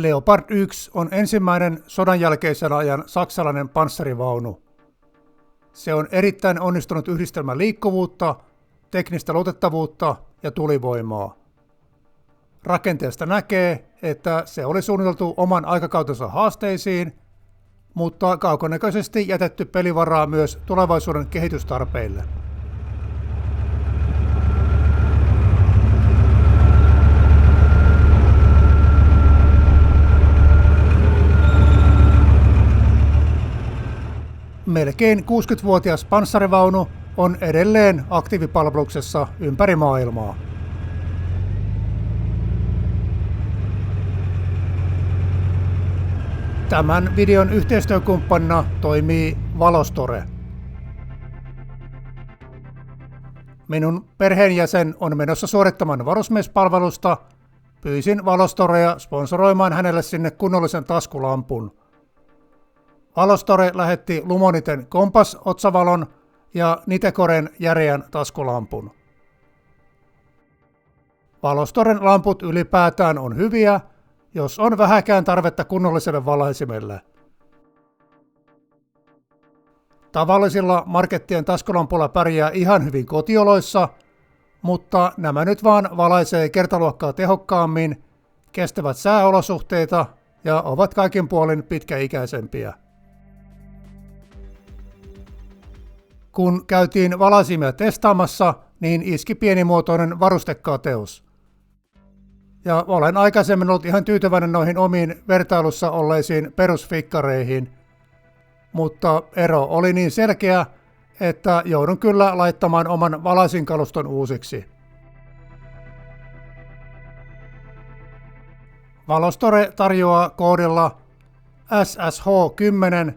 Leopard 1 on ensimmäinen sodan jälkeisen ajan saksalainen panssarivaunu. Se on erittäin onnistunut yhdistelmä liikkuvuutta, teknistä luotettavuutta ja tulivoimaa. Rakenteesta näkee, että se oli suunniteltu oman aikakautensa haasteisiin, mutta kaukonäköisesti jätetty pelivaraa myös tulevaisuuden kehitystarpeille. Melkein 60-vuotias panssarivaunu on edelleen aktiivipalveluksessa ympäri maailmaa. Tämän videon yhteistyökumppanina toimii Valostore. Minun perheenjäsen on menossa suorittamaan varusmiespalvelusta. Pyysin Valostorea sponsoroimaan hänelle sinne kunnollisen taskulampun. Valostore lähetti Lumoniten Kompass-otsavalon ja Nitecoren järeän taskulampun. Valostoren lamput ylipäätään on hyviä, jos on vähäkään tarvetta kunnolliselle valaisimelle. Tavallisilla markettien taskulampuilla pärjää ihan hyvin kotioloissa, mutta nämä nyt vaan valaisee kertaluokkaa tehokkaammin, kestävät sääolosuhteita ja ovat kaikin puolin pitkäikäisempiä. Kun käytiin valaisimia testaamassa, niin iski pienimuotoinen varustekateus. Ja olen aikaisemmin ollut ihan tyytyväinen noihin omiin vertailussa olleisiin perusfikkareihin, mutta ero oli niin selkeä, että joudun kyllä laittamaan oman valaisinkaluston uusiksi. Valostore tarjoaa koodilla SSH10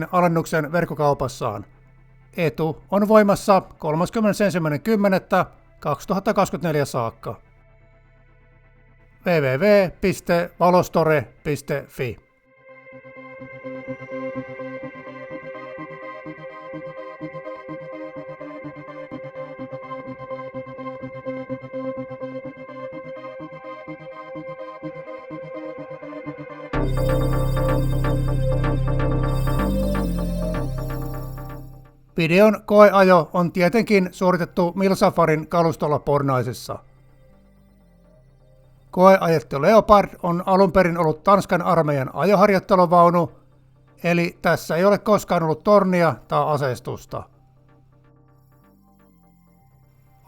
10% alennuksen verkkokaupassaan. Etu on voimassa 31.10.2024 saakka. www.valostore.fi. Videon koeajo on tietenkin suoritettu Milsafarin kalustolla Pornaisissa. Koeajettu Leopard on alun perin ollut Tanskan armeijan ajoharjoitteluvaunu, eli tässä ei ole koskaan ollut tornia tai aseistusta.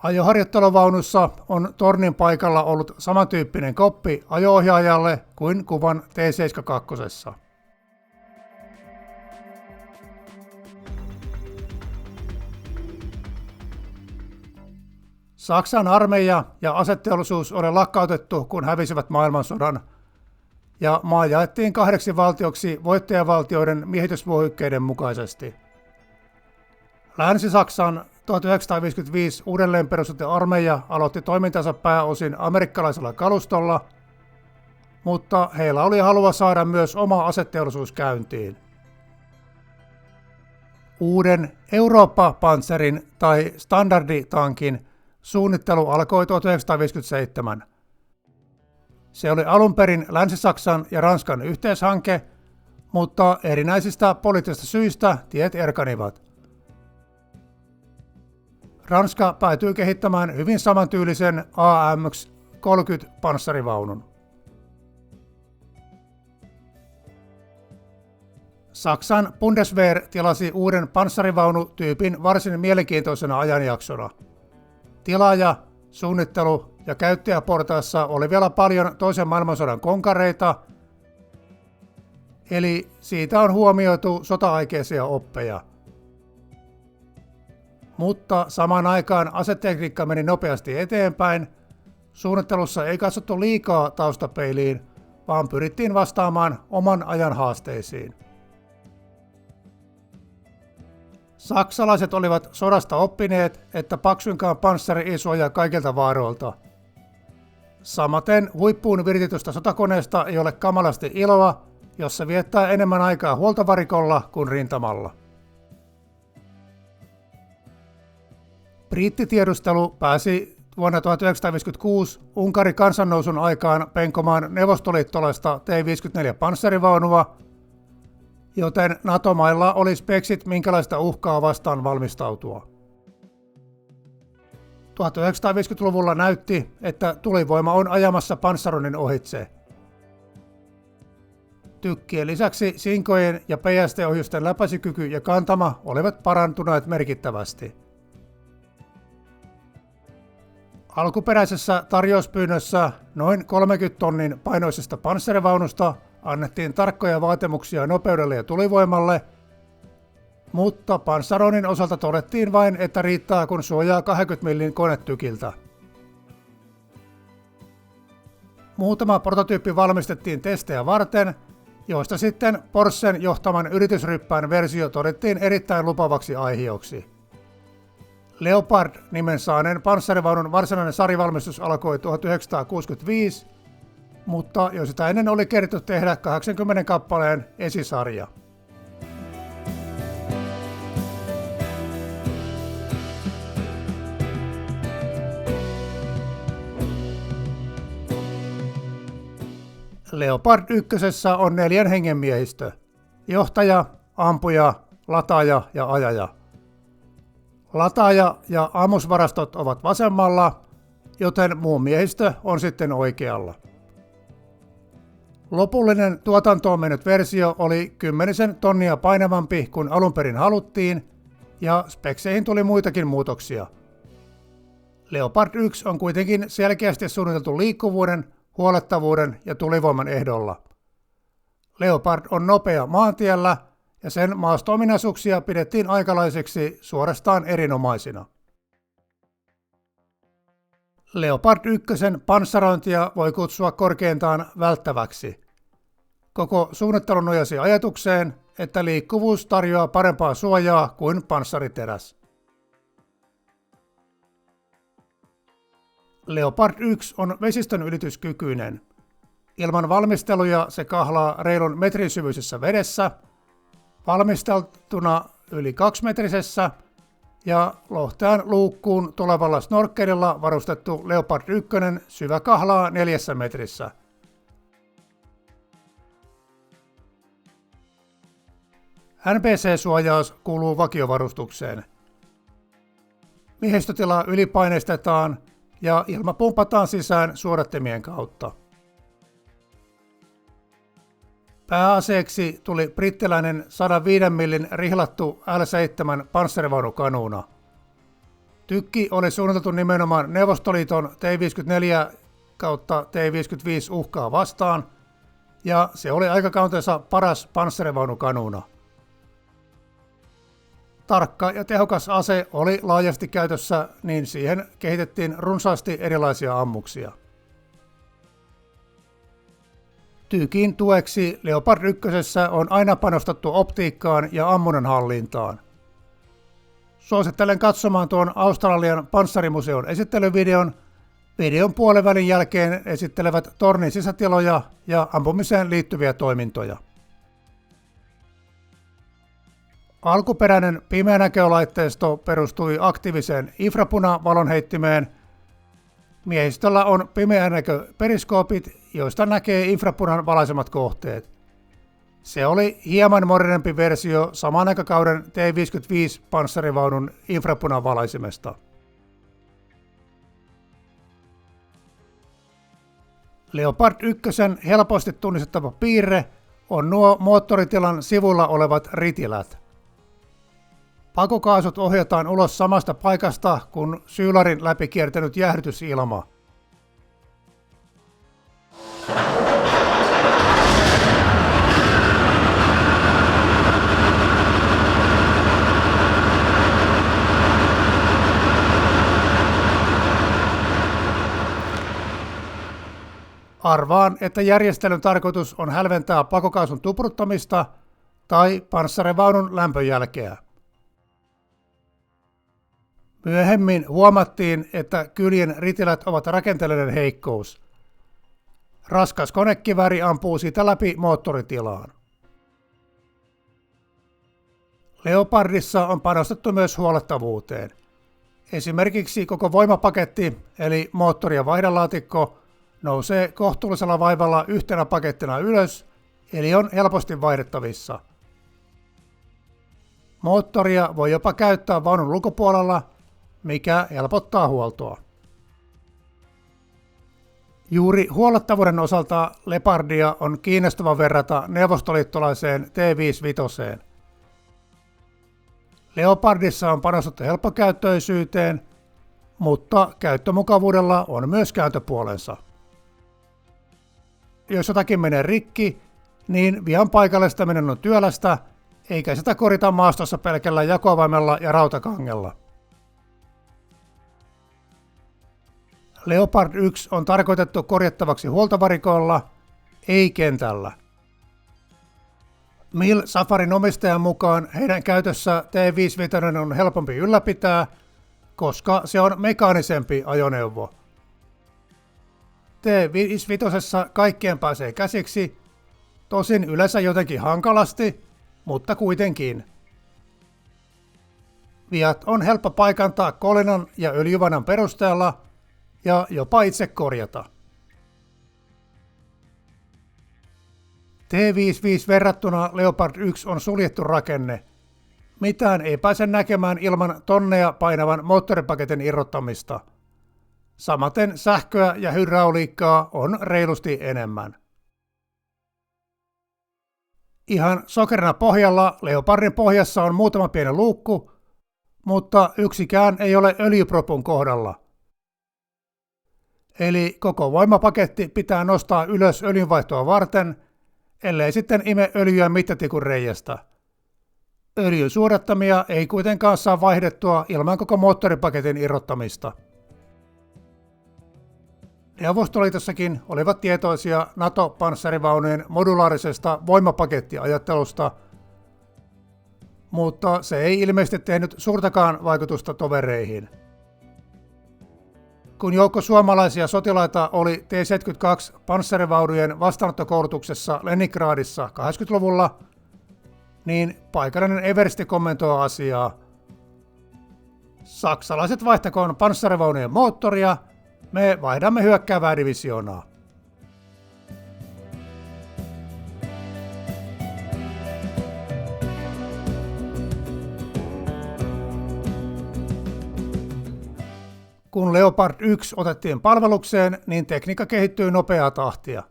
Ajoharjoitteluvaunussa on tornin paikalla ollut samantyyppinen koppi ajo-ohjaajalle kuin kuvan T-72. Saksan armeija ja aseteollisuus oli lakkautettu, kun hävisivät maailmansodan, ja maa jaettiin 2 valtioksi voittajavaltioiden miehitysvyöhykkeiden mukaisesti. Länsi-Saksan 1955 uudelleen perustettu armeija aloitti toimintansa pääosin amerikkalaisella kalustolla, mutta heillä oli halua saada myös oma aseteollisuus käyntiin. Uuden Eurooppa-panssarin tai standarditankin suunnittelu alkoi 1957. Se oli alun perin Länsi-Saksan ja Ranskan yhteishanke, mutta erinäisistä poliittisista syistä tiet erkanivat. Ranska päätyi kehittämään hyvin samantyylisen AMX-30 panssarivaunun. Saksan Bundeswehr tilasi uuden panssarivaunutyypin varsin mielenkiintoisena ajanjaksona. Tilaaja, suunnittelu ja käyttäjäportaassa oli vielä paljon toisen maailmansodan konkareita, eli siitä on huomioitu sota-aikeisia oppeja. Mutta samaan aikaan asetekniikka meni nopeasti eteenpäin, suunnittelussa ei katsottu liikaa taustapeiliin, vaan pyrittiin vastaamaan oman ajan haasteisiin. Saksalaiset olivat sodasta oppineet, että paksuinkaan panssari ei suojaa kaikilta vaaroilta. Samaten huippuun viritetystä sotakoneesta ei ole kamalasti iloa, jos se viettää enemmän aikaa huoltovarikolla kuin rintamalla. Brittitiedustelu pääsi vuonna 1956 Unkarin kansannousun aikaan penkomaan neuvostoliittolaista T-54 panssarivaunua, joten NATO-mailla oli speksit minkälaista uhkaa vastaan valmistautua. 1950-luvulla näytti, että tulivoima on ajamassa panssaroinnin ohitse. Tykkien lisäksi sinkojen ja PST-ohjusten läpäisykyky ja kantama olivat parantuneet merkittävästi. Alkuperäisessä tarjouspyynnössä noin 30 tonnin painoisesta panssarivaunusta annettiin tarkkoja vaatimuksia nopeudelle ja tulivoimalle, mutta panssaroinnin osalta todettiin vain, että riittää kun suojaa 20 millin konetykiltä. Muutama prototyyppi valmistettiin testejä varten, joista sitten Porschen johtaman yritysryppään versio todettiin erittäin lupavaksi aihioksi. Leopard-nimen saaneen panssarivaunun varsinainen sarivalmistus alkoi 1965, mutta jo sitä ennen oli keritty tehdä 80 kappaleen esisarja. Leopard 1 on 4 hengen miehistö: johtaja, ampuja, lataaja ja ajaja. Lataaja ja ammusvarastot ovat vasemmalla, joten muu miehistö on sitten oikealla. Lopullinen tuotantoon mennyt versio oli 10 tonnia painavampi kuin alun perin haluttiin, ja spekseihin tuli muitakin muutoksia. Leopard 1 on kuitenkin selkeästi suunniteltu liikkuvuuden, huollettavuuden ja tulivoiman ehdolla. Leopard on nopea maantiellä, ja sen maasto-ominaisuuksia pidettiin aikalaiseksi suorastaan erinomaisina. Leopard 1 panssarointia voi kutsua korkeintaan välttäväksi. Koko suunnittelu nojasi ajatukseen, että liikkuvuus tarjoaa parempaa suojaa kuin panssariteräs. Leopard 1 on vesistön ylityskykyinen. Ilman valmisteluja se kahlaa reilun metrin syvyisessä vedessä, valmisteltuna yli 2-metrisessä ja lohtaan luukkuun tulevalla snorkkelilla varustettu Leopard 1 syvä kahlaa 4 metrissä. NBC-suojaus kuuluu vakiovarustukseen. Miehistötila ylipaineistetaan ja ilma pumpataan sisään suodattimien kautta. Pääaseeksi tuli brittiläinen 105 millin rihlattu L7 panssarivaunukanuuna. Tykki oli suunniteltu nimenomaan Neuvostoliiton T-54 kautta T-55 uhkaa vastaan, ja se oli aikakautensa paras panssarivaunukanuuna. Tarkka ja tehokas ase oli laajasti käytössä, niin siihen kehitettiin runsaasti erilaisia ammuksia. Tykin tueksi Leopard 1 on aina panostettu optiikkaan ja ammunnan hallintaan. Suosittelen katsomaan tuon Australian panssarimuseon esittelyvideon. Videon puolivälin jälkeen esittelevät tornin sisätiloja ja ampumiseen liittyviä toimintoja. Alkuperäinen pimeänäkölaitteisto perustui aktiiviseen infrapunavalonheittimeen. Miehistöllä on pimeänäköperiskoopit, joista näkee infrapunan valaisemat kohteet. Se oli hieman modernempi versio saman aikakauden T-55 panssarivaunun infrapunan valaisimesta. Leopard 1 helposti tunnistettava piirre on nuo moottoritilan sivulla olevat ritilät. Pakokaasut ohjataan ulos samasta paikasta kuin syylarin läpi kiertänyt jäähdytysilma. Arvaan, että järjestelyn tarkoitus on hälventää pakokaasun tupruttamista tai panssarivaunun lämpöjälkeä. Myöhemmin huomattiin, että kyljen ritilät ovat rakenteellinen heikkous. Raskas konekivääri ampuu siitä läpi moottoritilaan. Leopardissa on panostettu myös huollettavuuteen. Esimerkiksi koko voimapaketti, eli moottori- ja vaihdelaatikko, nousee kohtuullisella vaivalla yhtenä pakettina ylös, eli on helposti vaihdettavissa. Moottoria voi jopa käyttää vaunun ulkopuolella, mikä helpottaa huoltoa. Juuri huollettavuuden osalta Leopardia on kiinnostava verrata neuvostoliittolaiseen T55. Leopardissa on panostettu helppokäyttöisyyteen, mutta käyttömukavuudella on myös kääntöpuolensa. Jos jotakin menee rikki, niin vian paikallistaminen on työlästä, eikä sitä korita maastossa pelkällä jakoavaimella ja rautakangella. Leopard 1 on tarkoitettu korjattavaksi huoltovarikoilla, ei kentällä. MIL Safarin omistajan mukaan heidän käytössä T55 on helpompi ylläpitää, koska se on mekaanisempi ajoneuvo. T55 kaikkien pääsee käsiksi, tosin yleensä jotenkin hankalasti, mutta kuitenkin. Viat on helppo paikantaa kolinan ja öljyvanan perusteella ja jopa itse korjata. T55 verrattuna Leopard 1 on suljettu rakenne. Mitään ei pääse näkemään ilman tonneja painavan moottoripaketin irrottamista. Samaten sähköä ja hydrauliikkaa on reilusti enemmän. Ihan sokerina pohjalla Leopardin pohjassa on muutama pieni luukku, mutta yksikään ei ole öljypropun kohdalla. Eli koko voimapaketti pitää nostaa ylös öljynvaihtoa varten, ellei sitten ime öljyä mittatikun reiästä. Öljyn suodattamia ei kuitenkaan saa vaihdettua ilman koko moottoripaketin irrottamista. Neuvostoliitossakin olivat tietoisia NATO-panssarivaunujen modulaarisesta voimapakettiajattelusta, mutta se ei ilmeisesti tehnyt suurtakaan vaikutusta tovereihin. Kun joukko suomalaisia sotilaita oli T-72 panssarivaunujen vastaanottokoulutuksessa Leningradissa 80-luvulla, niin paikallinen Eversti kommentoi asiaa. Saksalaiset vaihtakoon panssarivaunujen moottoria, me vaihdamme hyökkäävää divisioonaa. Kun Leopard 1 otettiin palvelukseen, niin tekniikka kehittyi nopeaa tahtia.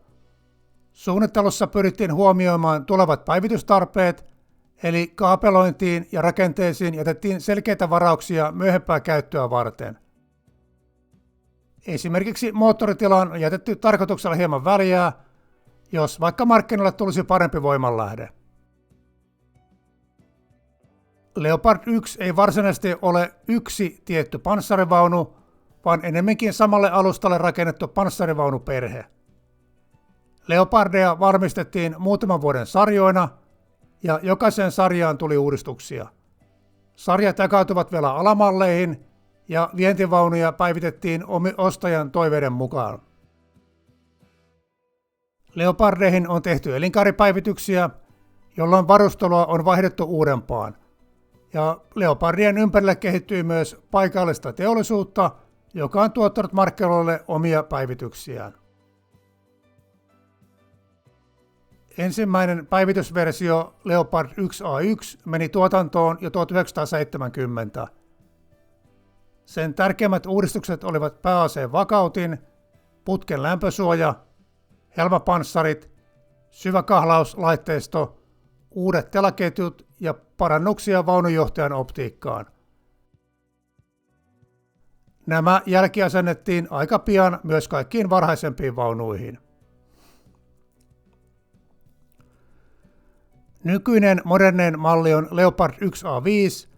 Suunnittelussa pyrittiin huomioimaan tulevat päivitystarpeet, eli kaapelointiin ja rakenteisiin jätettiin selkeitä varauksia myöhempää käyttöä varten. Esimerkiksi moottoritilaan on jätetty tarkoituksella hieman väliä, jos vaikka markkinoille tulisi parempi voimanlähde. Leopard 1 ei varsinaisesti ole yksi tietty panssarivaunu, vaan enemmänkin samalle alustalle rakennettu panssarivaunuperhe. Leopardeja valmistettiin muutaman vuoden sarjoina, ja jokaiseen sarjaan tuli uudistuksia. Sarjat jakautuvat vielä alamalleihin, ja vientivaunuja päivitettiin ostajan toiveiden mukaan. Leopardeihin on tehty elinkaaripäivityksiä, jolloin varustelua on vaihdettu uudempaan. Ja Leopardien ympärille kehittyy myös paikallista teollisuutta, joka on tuottanut markkinoille omia päivityksiään. Ensimmäinen päivitysversio Leopard 1A1 meni tuotantoon jo 1970. Sen tärkeimmät uudistukset olivat pääaseen vakautin, putken lämpösuoja, helmapanssarit, syvä kahlauslaitteisto, uudet telaketjut ja parannuksia vaununjohtajan optiikkaan. Nämä jälkiasennettiin aika pian myös kaikkiin varhaisempiin vaunuihin. Nykyinen modernein malli on Leopard 1A5,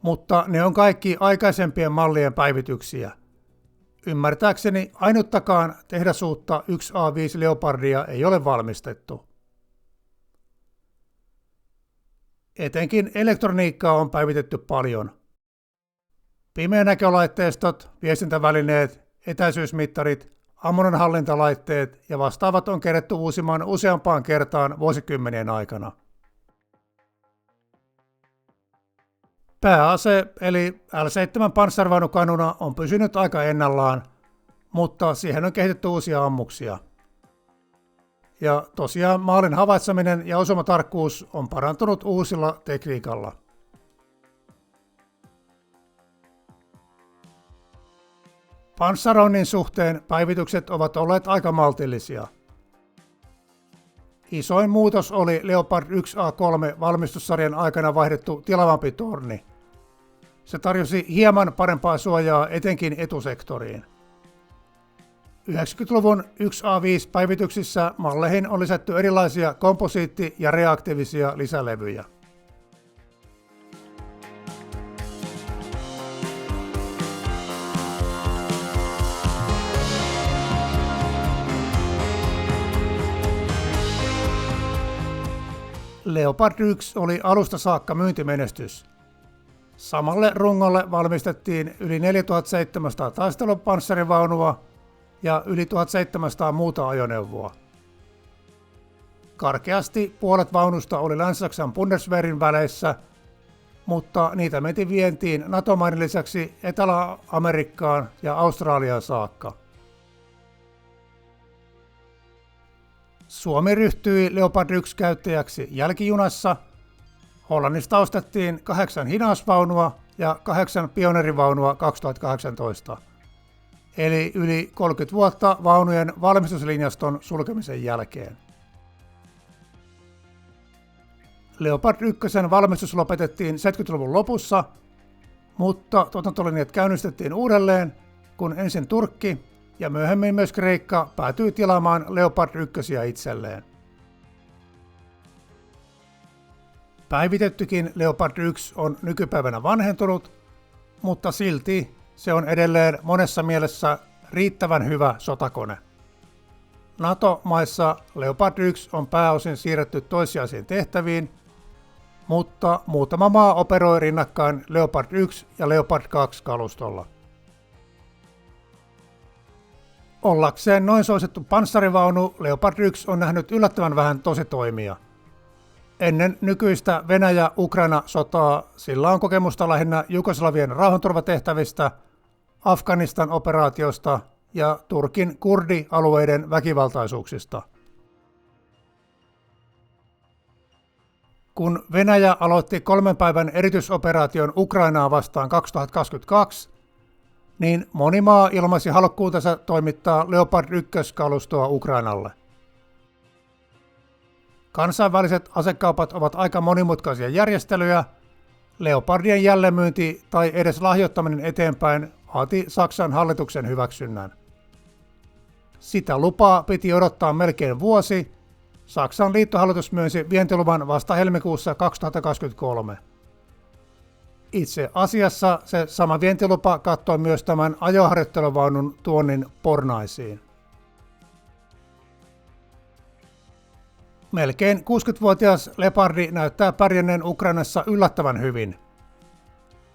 mutta ne on kaikki aikaisempien mallien päivityksiä. Ymmärtääkseni ainuttakaan tehdasuutta 1A5 Leopardia ei ole valmistettu. Etenkin elektroniikkaa on päivitetty paljon. Pimeänäkölaitteistot, viestintävälineet, etäisyysmittarit, ammunnanhallintalaitteet ja vastaavat on kerätty uusimaan useampaan kertaan vuosikymmenien aikana. Pääase eli L7 panssarvaunukanuna on pysynyt aika ennallaan, mutta siihen on kehitetty uusia ammuksia. Ja tosiaan maalin havaitseminen ja osumatarkkuus on parantunut uusilla tekniikalla. Panssaroinnin suhteen päivitykset ovat olleet aika maltillisia. Isoin muutos oli Leopard 1A3 valmistussarjan aikana vaihdettu tilavampi torni. Se tarjosi hieman parempaa suojaa etenkin etusektoriin. 90-luvun 1A5 päivityksissä malleihin on lisätty erilaisia komposiitti- ja reaktiivisia lisälevyjä. Leopard 1 oli alusta saakka myyntimenestys. Samalle rungolle valmistettiin yli 4700 taistelupanssarivaunua ja yli 1700 muuta ajoneuvoa. Karkeasti puolet vaunusta oli Länsi-Saksan Bundeswehrin väleissä, mutta niitä meni vientiin NATO-maiden lisäksi Etelä-Amerikkaan ja Australiaan saakka. Suomi ryhtyi Leopard 1 käyttäjäksi jälkijunassa. Hollannista ostettiin 8 hinausvaunua ja 8 pioneerivaunua 2018, eli yli 30 vuotta vaunujen valmistuslinjaston sulkemisen jälkeen. Leopard 1 valmistus lopetettiin 70-luvun lopussa, mutta tuotantolinjat käynnistettiin uudelleen, kun ensin Turkki ja myöhemmin myös Kreikka päätyi tilaamaan Leopard 1 itselleen. Päivitettykin Leopard 1 on nykypäivänä vanhentunut, mutta silti se on edelleen monessa mielessä riittävän hyvä sotakone. NATO-maissa Leopard 1 on pääosin siirretty toissijaisiin tehtäviin, mutta muutama maa operoi rinnakkain Leopard 1 ja Leopard 2 kalustolla. Ollakseen noin suosittu panssarivaunu Leopard 1 on nähnyt yllättävän vähän tositoimia. Ennen nykyistä Venäjä-Ukraina-sotaa sillä on kokemusta lähinnä Jugoslavian rauhanturvatehtävistä, Afganistan operaatiosta ja Turkin kurdialueiden väkivaltaisuuksista. Kun Venäjä aloitti 3 päivän erityisoperaation Ukrainaa vastaan 2022, niin moni maa ilmaisi halukkuutensa toimittaa Leopard 1-kalustoa Ukrainalle. Kansainväliset asekaupat ovat aika monimutkaisia järjestelyjä. Leopardien jälleenmyynti tai edes lahjoittaminen eteenpäin vaati Saksan hallituksen hyväksynnän. Sitä lupaa piti odottaa melkein vuosi. Saksan liittohallitus myönsi vientiluvan vasta helmikuussa 2023. Itse asiassa se sama vientilupa kattoi myös tämän ajoharjoitteluvaunun tuonnin Pornaisiin. Melkein 60-vuotias Leopardi näyttää pärjänneen Ukrainassa yllättävän hyvin.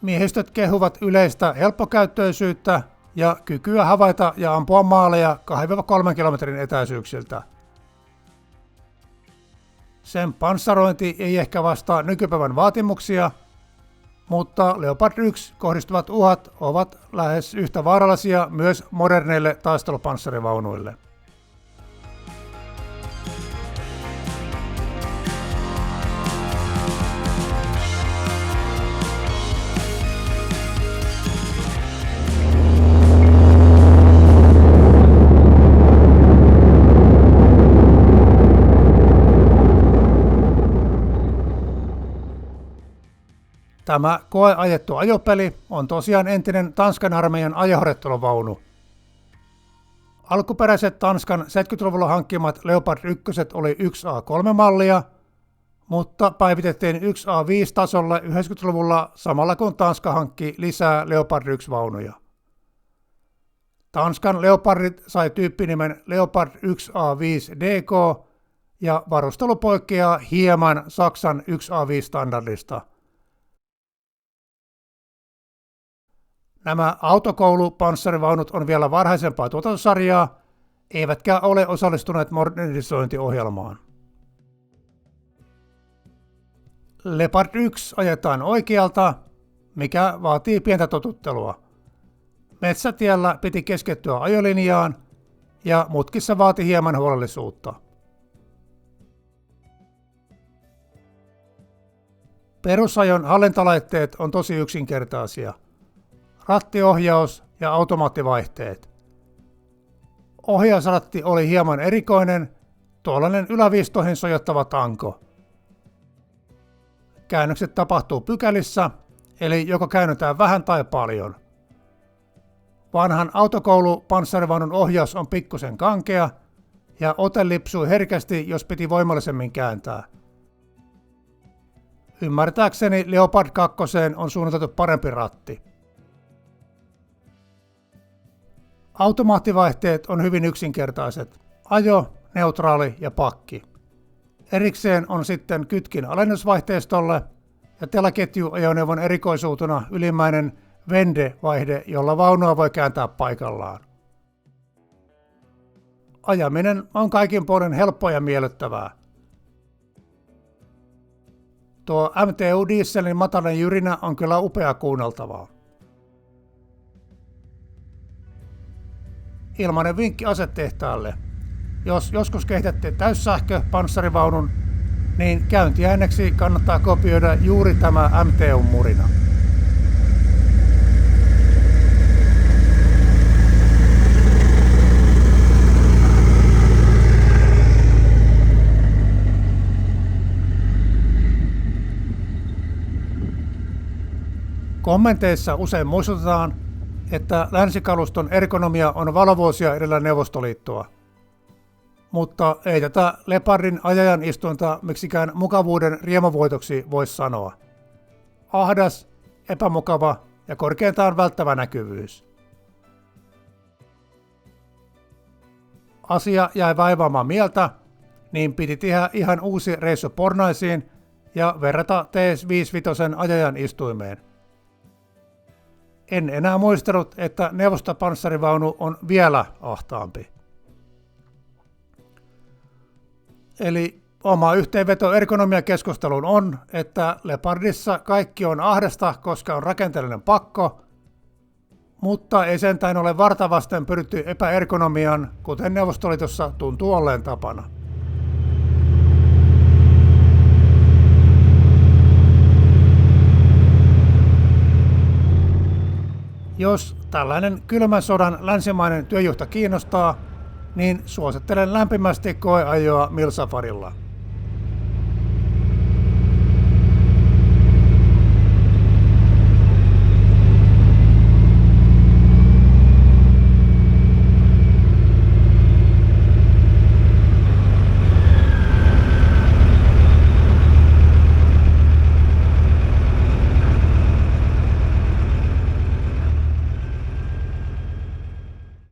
Miehistöt kehuvat yleistä helppokäyttöisyyttä ja kykyä havaita ja ampua maaleja 2-3 kilometrin etäisyyksiltä. Sen panssarointi ei ehkä vastaa nykypäivän vaatimuksia, mutta Leopard 1 kohdistuvat uhat ovat lähes yhtä vaarallisia myös moderneille taistelupanssarivaunuille. Tämä koeajettu ajopeli on tosiaan entinen Tanskan armeijan ajoharjoitteluvaunu. Alkuperäiset Tanskan 70-luvulla hankkimat Leopard 1 oli 1A3-mallia, mutta päivitettiin 1A5-tasolle 90-luvulla samalla kun Tanska hankki lisää Leopard 1-vaunuja. Tanskan Leopardit sai tyyppinimen Leopard 1A5DK ja varustelu poikkeaa hieman Saksan 1A5-standardista. Nämä autokoulupanssarivaunut on vielä varhaisempaa tuotantosarjaa, eivätkä ole osallistuneet modernisointiohjelmaan. Leopard 1 ajetaan oikealta, mikä vaatii pientä totuttelua. Metsätiellä piti keskittyä ajolinjaan ja mutkissa vaati hieman huolellisuutta. Perusajon hallintalaitteet on tosi yksinkertaisia. Rattiohjaus ja automaattivaihteet. Ohjausratti oli hieman erikoinen, tuollainen yläviistoihin sojottava tanko. Käännökset tapahtuu pykälissä, eli joko käännytään vähän tai paljon. Vanhan autokoulupanssarivaunun ohjaus on pikkusen kankea ja ote lipsui herkästi, jos piti voimallisemmin kääntää. Ymmärtääkseni Leopard 2 on suunniteltu parempi ratti. Automaattivaihteet on hyvin yksinkertaiset. Ajo, neutraali ja pakki. Erikseen on sitten kytkin alennusvaihteistolle ja telaketjuajoneuvon erikoisuutena ylimmäinen Vende-vaihde, jolla vaunua voi kääntää paikallaan. Ajaminen on kaikin puolin helppoa ja miellyttävää. Tuo MTU-dieselin matalan jyrinä on kyllä upea kuunneltavaa. Ilmainen vinkki asetehtaalle. Jos joskus kehitätte täyssähköpanssarivaunun, niin käyntiääneksi kannattaa kopioida juuri tämä MTU-murina. Kommenteissa usein muistutetaan, että länsikaluston ergonomia on valovuosia edellä Neuvostoliittoa. Mutta ei tätä Leopardin ajajan istuinta miksikään mukavuuden riemuvoitoksi voi sanoa. Ahdas, epämukava ja korkeintaan välttävä näkyvyys. Asia jäi vaivaamaan mieltä, niin piti tehdä ihan uusi reissu Pornaisiin ja verrata TS55 ajajan istuimeen. En enää muistanut, että neuvostopanssarivaunu on vielä ahtaampi. Eli oma yhteenveto ergonomiakeskusteluun on, että Leopardissa kaikki on ahdasta, koska on rakenteellinen pakko, mutta ei sentään ole vartavasten pyritty epäergonomiaan, kuten Neuvostoliitossa tuntuu olleen tapana. Jos tällainen kylmän sodan länsimainen työjuhta kiinnostaa, niin suosittelen lämpimästi koeajoa Milsafarilla.